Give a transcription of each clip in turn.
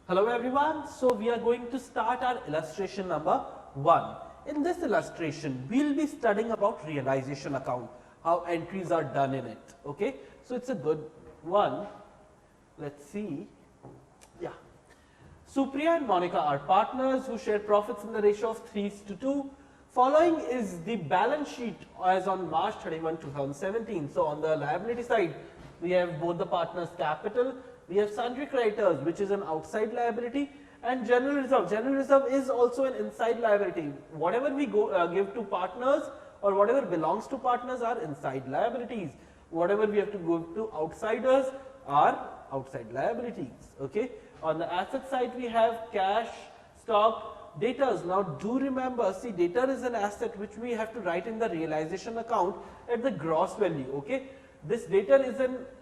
Hello everyone, so we are going to start our illustration number 1. In this illustration, we will be studying about realization account, how entries are done in it, okay. So it's a good one. Let's see, yeah. Supriya and Monica are partners who share profits in the ratio of 3:2. Following is the balance sheet as on March 31, 2017. So on the liability side, we have both the partners' capital, we have sundry creditors, which is an outside liability, and general reserve. General reserve is also an inside liability. Whatever we give to partners or whatever belongs to partners are inside liabilities. Whatever we have to give to outsiders are outside liabilities. Okay. On the asset side, we have cash, stock, debtors. Now do remember, see, debtor is an asset which we have to write in the realization account at the gross value. Okay. This debtor is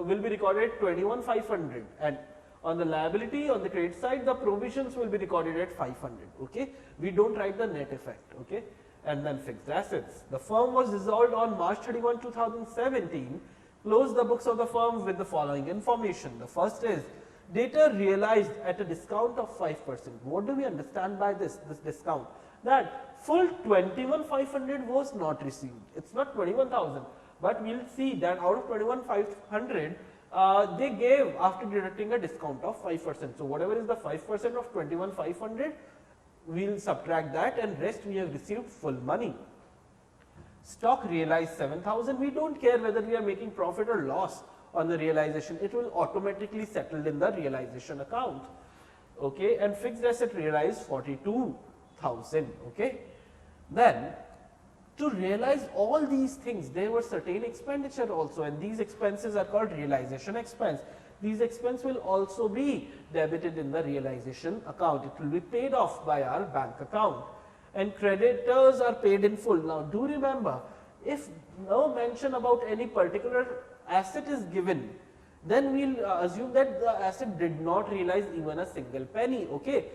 will be recorded at 21,500, and on the liability, on the credit side, the provisions will be recorded at 500. Okay. We don't write the net effect. Okay. And then fixed assets. The firm was dissolved on March 31, 2017. Close the books of the firm with the following information. The first is debtor realized at a discount of 5%. What do we understand by this discount? That full 21,500 was not received. It's not 21,000, but we'll see that out of 21,500, they gave after deducting a discount of 5%. So whatever is the 5% of 21,500, we'll subtract that, and rest we have received full money. Stock realized 7,000. We don't care whether we are making profit or loss on the realization. It will automatically settle in the realization account. Okay, and fixed asset realized 42,000. Okay, then to realize all these things, there were certain expenditure also, and these expenses are called realization expense. These expenses will also be debited in the realization account. It will be paid off by our bank account. And creditors are paid in full. Now do remember, if no mention about any particular asset is given, then we'll assume that the asset did not realize even a single penny. Okay.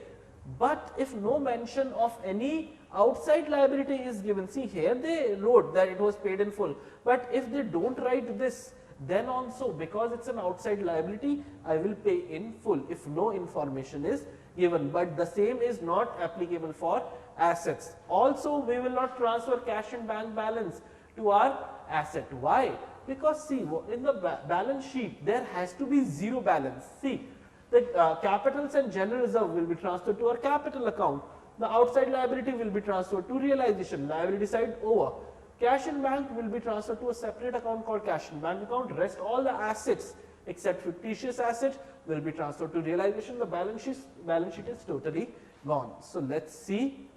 But if no mention of any outside liability is given, see here they wrote that it was paid in full, but if they don't write this, then also because it's an outside liability, I will pay in full if no information is given. But the same is not applicable for assets. Also, we will not transfer cash and bank balance to our asset. Why? Because see, in the balance sheet there has to be zero balance. See, the capitals and general reserve will be transferred to our capital account. The outside liability will be transferred to realization, liability side over. Cash in bank will be transferred to a separate account called cash in bank account. Rest all the assets except fictitious asset will be transferred to realization. The balance sheet is totally gone. So let's see,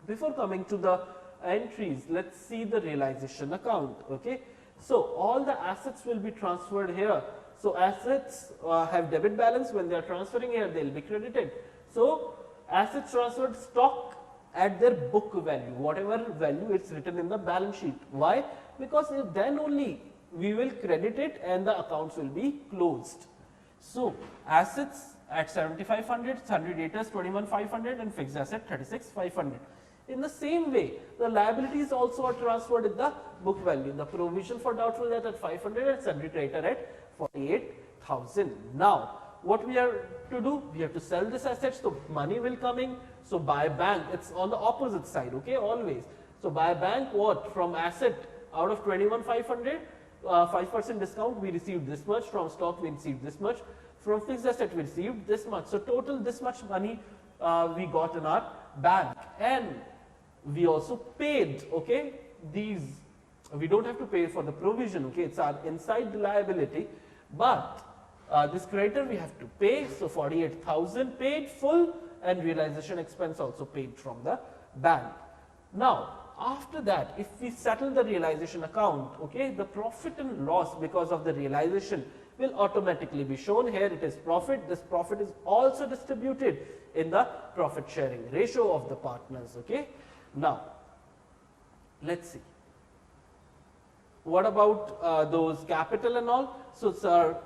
before coming to the entries, let's see the realization account. Okay, so all the assets will be transferred here. So assets have debit balance. When they are transferring here, they will be credited. So assets transferred, stock at their book value, whatever value it's written in the balance sheet. Why? Because then only we will credit it and the accounts will be closed. So assets at 7,500, sundry debtors 21,500, and fixed asset 36,500. In the same way, the liabilities also are transferred in the book value. The provision for doubtful debt at 500 and sundry creditor at 48,000. Now, what we have to do? We have to sell this asset, so money will come in. So by bank, it's on the opposite side. Okay, always. So by bank, what? From asset, out of 21,500, 5% discount, we received this much. From stock, we received this much. From fixed asset, we received this much. So total, this much money we got in our bank, and we also paid. Okay, these we don't have to pay for the provision. Okay, it's our inside liability, but this creditor we have to pay. So 48,000 paid full, and realization expense also paid from the bank. Now after that, if we settle the realization account, okay, the profit and loss because of the realization will automatically be shown. Here it is profit. This profit is also distributed in the profit sharing ratio of the partners. Okay, now let's see. What about those capital and all? So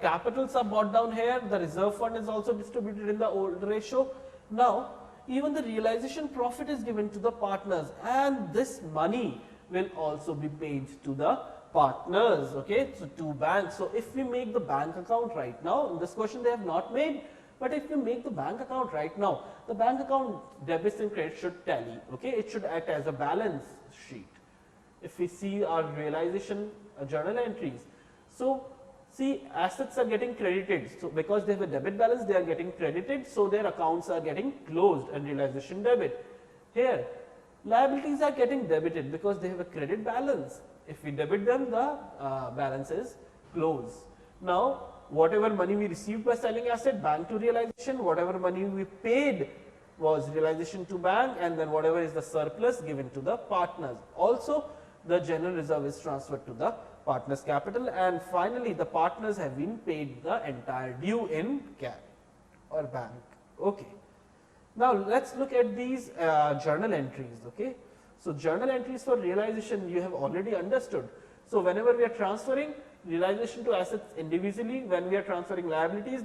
capitals are brought down here. The reserve fund is also distributed in the old ratio. Now even the realization profit is given to the partners, and this money will also be paid to the partners. Okay, so two banks. So if we make the bank account right now, in this question they have not made, But if you make the bank account right now, the bank account debits and credits should tally. Okay, it should act as a balance sheet. If we see our realization journal entries, so see, assets are getting credited. So because they have a debit balance, they are getting credited. So their accounts are getting closed and realization debit. Here, liabilities are getting debited because they have a credit balance. If we debit them, the balance is closed. Now, whatever money we received by selling asset, bank to realization. Whatever money we paid was realization to bank, and then whatever is the surplus given to the partners. Also, the general reserve is transferred to the partners capital, and finally the partners have been paid the entire due in cash or bank. Okay. Now let's look at these journal entries. Okay. So journal entries for realization you have already understood. So whenever we are transferring realization to assets individually, when we are transferring liabilities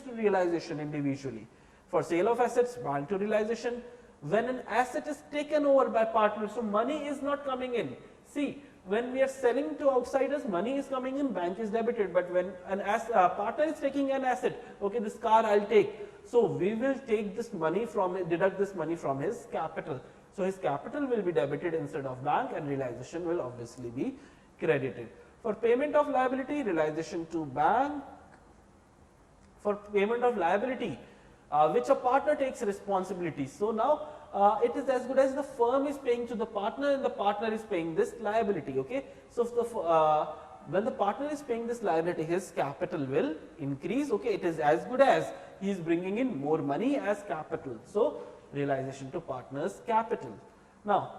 to realization individually. For sale of assets, bank to realization. When an asset is taken over by partners, so money is not coming in. See, when we are selling to outsiders, money is coming in, bank is debited. But when an partner is taking an asset, okay, this car I'll take. So we will take this money deduct this money from his capital. So his capital will be debited instead of bank, and realization will obviously be credited. For payment of liability, realization to bank. For payment of liability, which a partner takes responsibility. So now it is as good as the firm is paying to the partner and the partner is paying this liability. Okay. So when the partner is paying this liability, his capital will increase. Okay. It is as good as he is bringing in more money as capital. So realization to partner's capital. Now,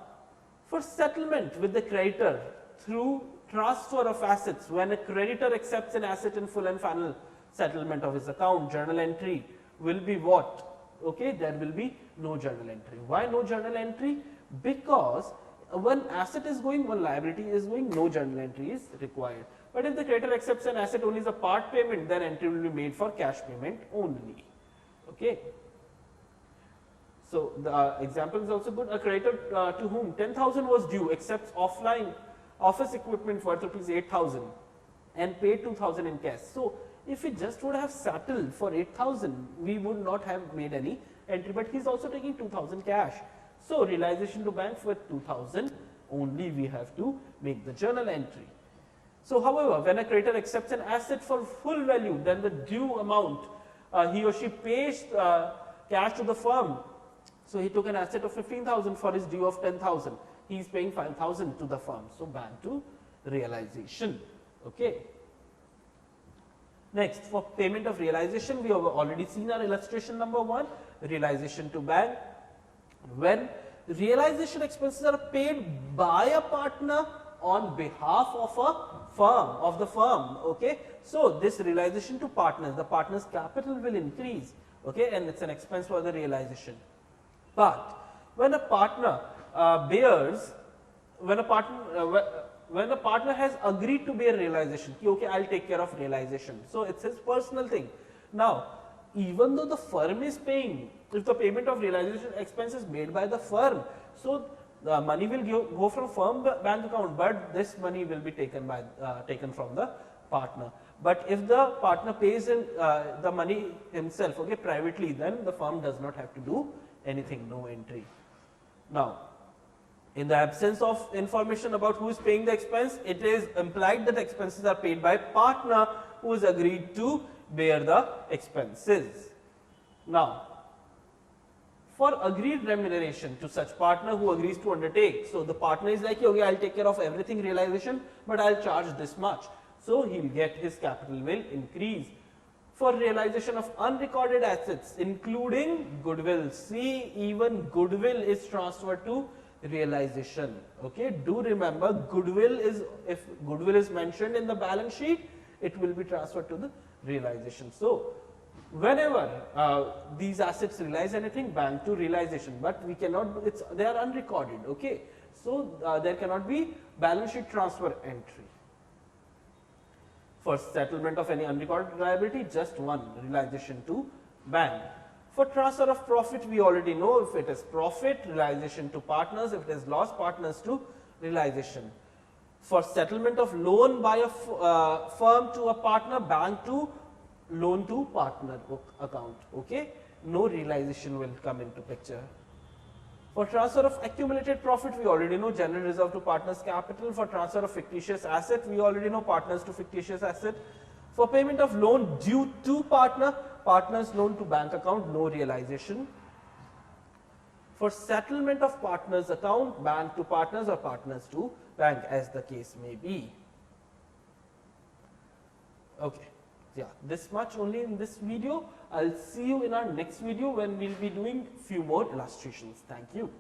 for settlement with the creditor through transfer of assets, when a creditor accepts an asset in full and final settlement of his account, journal entry will be what? Okay, there will be no journal entry. Why no journal entry? Because when asset is going, one liability is going, no journal entry is required. But if the creditor accepts an asset only as a part payment, then entry will be made for cash payment only. Okay. So the example is also good. A creditor to whom 10,000 was due accepts offline office equipment worth rupees 8,000 and paid 2,000 in cash. So if we just would have settled for 8,000, we would not have made any entry, but he is also taking 2,000 cash. So realization to bank for 2,000 only we have to make the journal entry. So however, when a creditor accepts an asset for full value, then the due amount he or she pays cash to the firm. So he took an asset of 15,000 for his due of 10,000. He is paying 5,000 to the firm. So bank to realization. Okay. Next, for payment of realization, we have already seen our illustration number 1, realization to bank. When realization expenses are paid by a partner on behalf of the firm, okay. So this realization to partners, the partner's capital will increase, okay, and it's an expense for the realization. But when a partner when a partner has agreed to bear realization, okay, I'll take care of realization. So it's his personal thing. Now, even though the firm is paying, if the payment of realization expense is made by the firm, so the money will go from firm bank account, but this money will be taken from the partner. But if the partner pays in, the money himself, okay, privately, then the firm does not have to do anything, no entry. Now, in the absence of information about who is paying the expense, it is implied that expenses are paid by partner who is agreed to bear the expenses. Now, for agreed remuneration to such partner who agrees to undertake, so the partner is like, okay, I'll take care of everything realization, but I'll charge this much. So he'll get his capital will increase. For realization of unrecorded assets, including goodwill, see, even goodwill is transferred to realization. Okay, do remember, goodwill is, if goodwill is mentioned in the balance sheet, it will be transferred to the realization. So whenever these assets realize anything, bank to realization, but we cannot, they are unrecorded. Okay, so there cannot be balance sheet transfer entry. For settlement of any unrecorded liability, just one, realization to bank. For transfer of profit, we already know, if it is profit, realization to partners, if it is loss, partners to realization. For settlement of loan by a firm to a partner, bank to loan to partner account. Okay, no realization will come into picture. For transfer of accumulated profit, we already know general reserve to partners capital. For transfer of fictitious asset, we already know partners to fictitious asset. For payment of loan due to partner, partners loan to bank account, no realization. For settlement of partners account, bank to partners or partners to bank, as the case may be. Okay, yeah, this much only in this video. I'll see you in our next video when we'll be doing few more illustrations. Thank you.